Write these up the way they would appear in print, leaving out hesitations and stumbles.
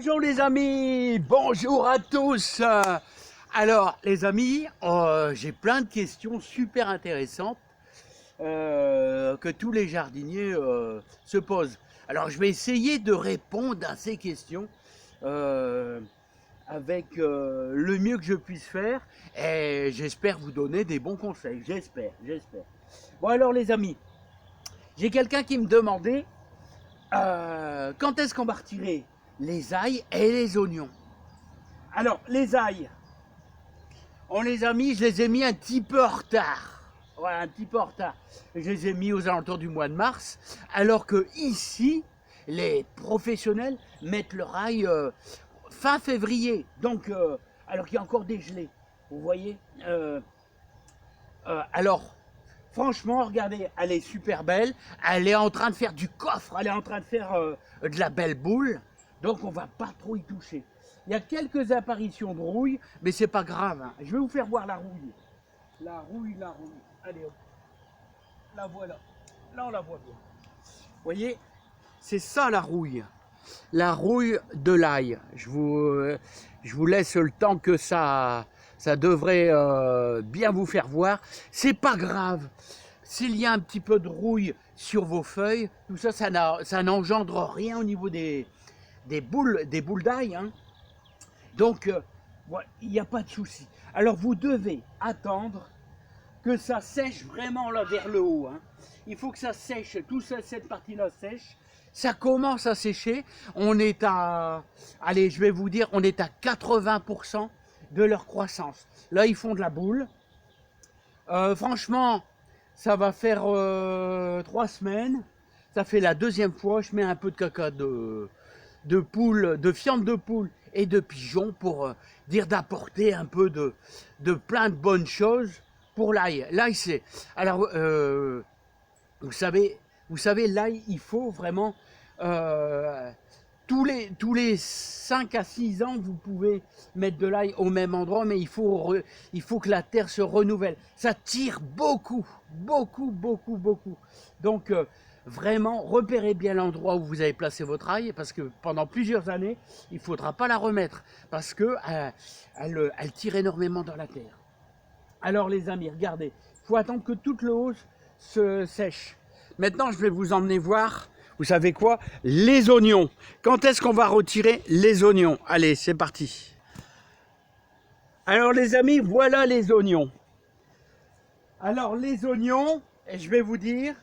Bonjour les amis, bonjour à tous. Alors les amis, j'ai plein de questions super intéressantes que tous les jardiniers se posent. Alors je vais essayer de répondre à ces questions avec le mieux que je puisse faire et j'espère vous donner des bons conseils, j'espère. Bon alors les amis, j'ai quelqu'un qui me demandait quand est-ce qu'on va retirer les ails et les oignons. Alors, les ails, on les a mis, je les ai mis un petit peu en retard. Voilà, un petit peu en retard. Je les ai mis aux alentours du mois de mars, alors que ici, les professionnels mettent leur ail fin février. Donc, alors qu'il y a encore des gelées. Vous voyez alors, franchement, regardez, elle est super belle. Elle est en train de faire du coffre. Elle est en train de faire de la belle boule. Donc, on va pas trop y toucher. Il y a quelques apparitions de rouille, mais c'est pas grave. Hein. Je vais vous faire voir la rouille. La rouille. Allez, hop. La voilà. Là, on la voit bien. Vous voyez, c'est ça la rouille. La rouille de l'ail. Je vous laisse le temps que ça devrait bien vous faire voir. C'est pas grave. S'il y a un petit peu de rouille sur vos feuilles, tout ça, ça n'engendre rien au niveau des boules d'ail. Hein. Donc, voilà, il n'y a pas de souci. Alors, vous devez attendre que ça sèche vraiment là vers le haut. Hein. Il faut que ça sèche, tout ça, cette partie-là sèche. Ça commence à sécher. On est à, allez, je vais vous dire, on est à 80% de leur croissance. Là, ils font de la boule. Franchement, ça va faire 3 semaines. Ça fait la deuxième fois. Je mets un peu de caca de poule, de fiente de poule et de pigeon pour dire d'apporter un peu de plein de bonnes choses pour l'ail. L'ail, c'est... Alors, vous savez, l'ail, il faut vraiment... tous les 5 à 6 ans, vous pouvez mettre de l'ail au même endroit, mais il faut que la terre se renouvelle. Ça tire beaucoup. Donc, vraiment, repérez bien l'endroit où vous avez placé votre ail, parce que pendant plusieurs années, il ne faudra pas la remettre, parce qu'elle tire énormément dans la terre. Alors les amis, regardez, il faut attendre que toute le hausse se sèche. Maintenant, je vais vous emmener voir, vous savez quoi? Les oignons. Quand est-ce qu'on va retirer les oignons? Allez, c'est parti. Alors les amis, voilà les oignons. Alors les oignons, et je vais vous dire,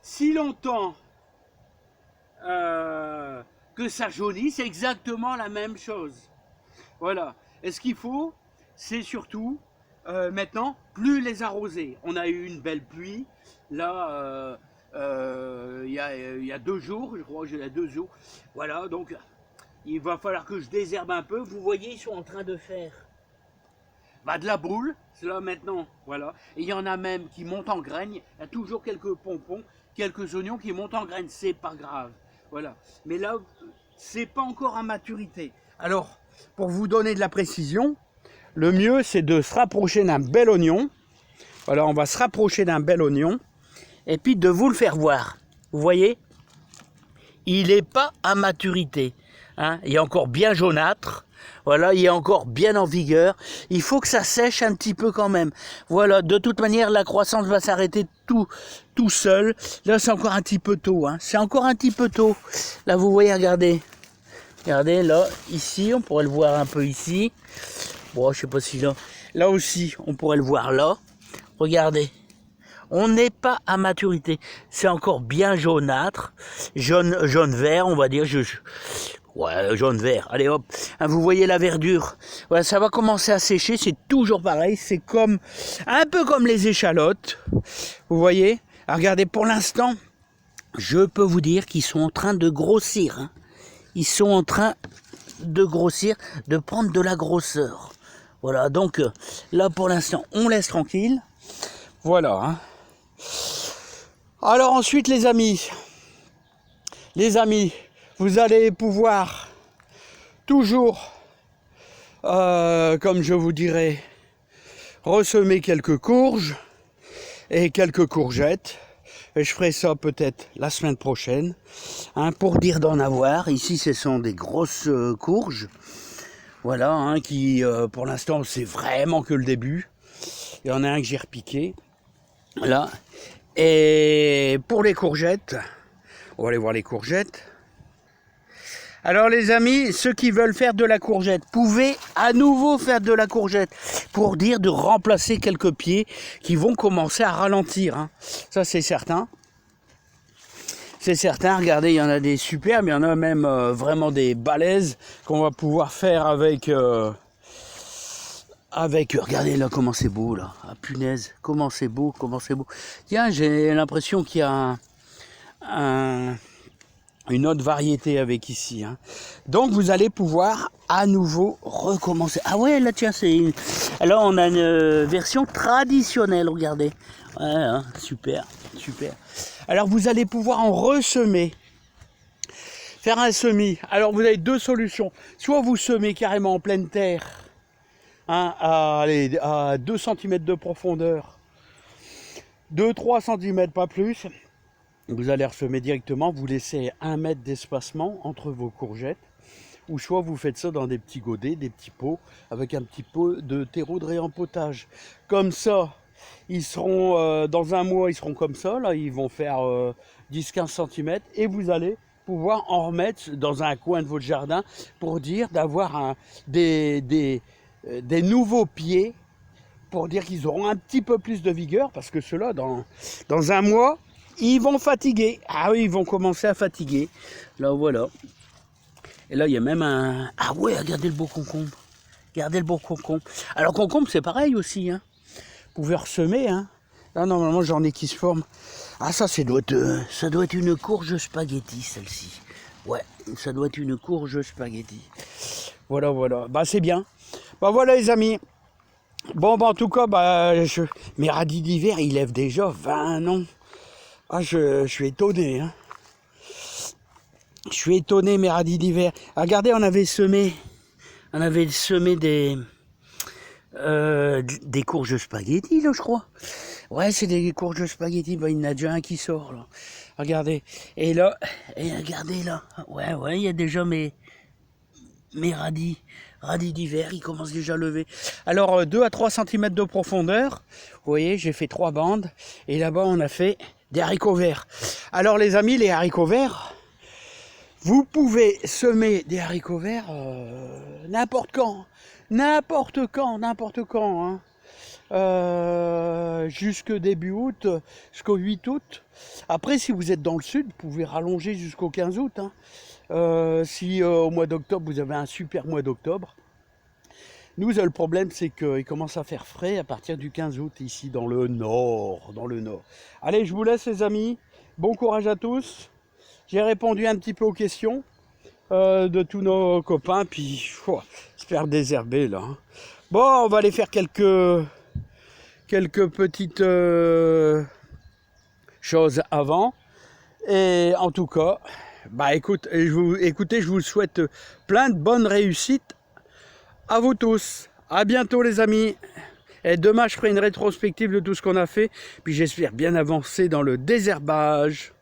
si longtemps que ça jaunit, c'est exactement la même chose. Voilà. Et ce qu'il faut, c'est surtout maintenant plus les arroser. On a eu une belle pluie. Là, il y a 2 jours, je crois, il y a 2 jours. Voilà, donc il va falloir que je désherbe un peu. Vous voyez, ils sont en train de faire de la boule. C'est là maintenant, voilà. Et il y en a même qui montent en graines. Il y a toujours quelques pompons, quelques oignons qui montent en graines. C'est pas grave, voilà. Mais là, c'est pas encore à maturité. Alors, pour vous donner de la précision, le mieux, c'est de se rapprocher d'un bel oignon. Voilà, on va se rapprocher d'un bel oignon. Et puis de vous le faire voir. Vous voyez, il n'est pas à maturité. Hein, il est encore bien jaunâtre. Voilà, il est encore bien en vigueur. Il faut que ça sèche un petit peu quand même. Voilà, de toute manière, la croissance va s'arrêter tout seul. Là, c'est encore un petit peu tôt. Hein. C'est encore un petit peu tôt. Là, vous voyez, regardez. Regardez, là, ici, on pourrait le voir un peu ici. Bon, je sais pas si là... Là aussi, on pourrait le voir là. Regardez. On n'est pas à maturité. C'est encore bien jaunâtre. Jaune-vert, on va dire. Ouais, jaune-vert. Allez, hop. Hein, vous voyez la verdure. Voilà, ça va commencer à sécher. C'est toujours pareil. C'est comme... un peu comme les échalotes. Vous voyez? Alors, regardez, pour l'instant, je peux vous dire qu'ils sont en train de grossir. Hein. Ils sont en train de grossir, de prendre de la grosseur. Voilà, donc là pour l'instant, on laisse tranquille. Voilà. Hein. Alors ensuite les amis, vous allez pouvoir toujours, comme je vous dirais, ressemer quelques courges et quelques courgettes. Et je ferai ça peut-être la semaine prochaine, hein, pour dire d'en avoir. Ici, ce sont des grosses courges. Voilà, hein, qui pour l'instant, c'est vraiment que le début. Il y en a un que j'ai repiqué. Là. Et pour les courgettes, on va aller voir les courgettes. Alors les amis, ceux qui veulent faire de la courgette, pouvez à nouveau faire de la courgette pour dire de remplacer quelques pieds qui vont commencer à ralentir, hein. Ça c'est certain. C'est certain, regardez, il y en a des superbes, il y en a même vraiment des balèzes qu'on va pouvoir faire avec... regardez là comment c'est beau là, ah, punaise, comment c'est beau, comment c'est beau. Tiens, j'ai l'impression qu'il y a une autre variété avec ici, hein. Donc vous allez pouvoir à nouveau recommencer. Ah ouais, là tiens, c'est une... Alors on a une version traditionnelle, regardez. Ouais, hein, super, super. Alors vous allez pouvoir en ressemer. Faire un semis. Alors vous avez deux solutions. Soit vous semez carrément en pleine terre, hein, à 2 cm de profondeur. 2-3 cm, pas plus. Vous allez ressemer directement, vous laissez 1 mètre d'espacement entre vos courgettes, ou soit vous faites ça dans des petits godets, des petits pots, avec un petit pot de terreau de réempotage. Comme ça, ils seront, dans un mois, ils seront comme ça, là, ils vont faire 10-15 cm, et vous allez pouvoir en remettre dans un coin de votre jardin, pour dire d'avoir des nouveaux pieds, pour dire qu'ils auront un petit peu plus de vigueur, parce que ceux-là, dans un mois, ils vont fatiguer. Ah oui, ils vont commencer à fatiguer. Là, voilà. Et là, il y a même un... Ah ouais, regardez le beau concombre. Regardez le beau concombre. Alors, concombre, c'est pareil aussi, hein. Vous pouvez ressemer, hein. Là, normalement, j'en ai qui se forment. Ah, ça doit être une courge spaghetti, celle-ci. Ouais, ça doit être une courge spaghetti. Voilà, voilà. Bah, c'est bien. Bah, voilà, les amis. Bon, bah, en tout cas, bah, mes radis d'hiver, ils lèvent déjà 20 ans. Ah, je suis étonné, hein. Je suis étonné, mes radis d'hiver. Regardez, on avait semé des courges spaghetti, là, je crois. Ouais, c'est des courges spaghetti. Bah, il y en a déjà un qui sort, là. Regardez. Et là, regardez, là. Ouais, il y a déjà mes radis d'hiver, ils commencent déjà à lever. Alors, 2 à 3 cm de profondeur. Vous voyez, j'ai fait 3 bandes. Et là-bas, on a fait des haricots verts. Alors, les amis, les haricots verts, vous pouvez semer des haricots verts n'importe quand. N'importe quand, hein. Jusque début août, jusqu'au 8 août. Après, si vous êtes dans le sud, vous pouvez rallonger jusqu'au 15 août, hein. Si au mois d'octobre, vous avez un super mois d'octobre. Nous, le problème, c'est qu'il commence à faire frais à partir du 15 août, ici dans le nord. Allez, je vous laisse, les amis. Bon courage à tous. J'ai répondu un petit peu aux questions de tous nos copains. Puis, j'espère désherber, là. Bon, on va aller faire quelques petites choses avant. Et en tout cas, bah écoutez, je vous souhaite plein de bonnes réussites à vous tous. À bientôt, les amis. Et demain, je ferai une rétrospective de tout ce qu'on a fait. Puis j'espère bien avancer dans le désherbage.